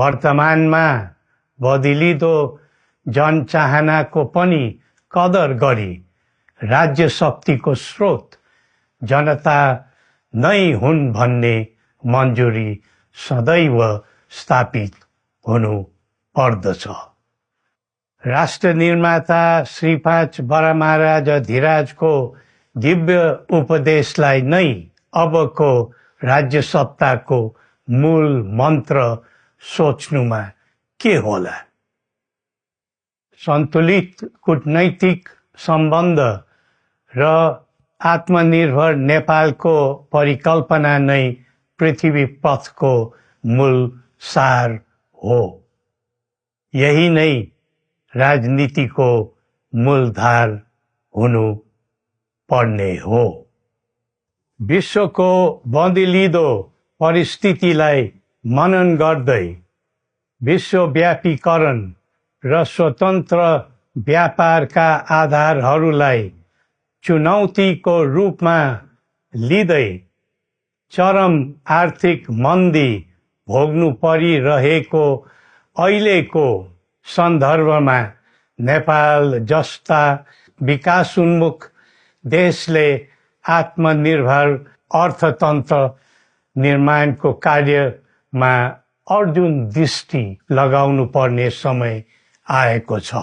वर्तमानमा बदलिँदो जनचाहनाको पनि कदर गरी राज्य शक्तिको स्रोत जनता नै हुन् भन्ने मन्जुरी सदैव स्थापित हुनु पर्दछ। राष्ट्र निर्माता श्री 5 बरामहाराज धीराजको दिव्य उपदेशलाई नै अबको राज्य सत्ताको मूल मन्त्र सोच्नुमा के होला? सन्तुलित कूटनैतिक सम्बन्ध र आत्मनिर्भर नेपालको परिकल्पना नै पृथ्वी पथको मूल सार हो। यही नै राजनीतिको मूलधार हुनु पर्ने हो। विश्वको बदलिँदो परिस्थितिलाई मनन गर्दै विश्वव्यापीकरण र स्वतन्त्र व्यापारका आधारहरूलाई चुनौतीको रूपमा लिँदै चरम आर्थिक मन्दी भोग्नु परिरहेको अहिलेको सन्दर्भमा नेपाल जस्ता विकासोन्मुख देशले आत्मनिर्भर अर्थतन्त्र निर्माणको कार्यमा अर्जुन दृष्टि लगाउनु पर्ने समय आएको छ।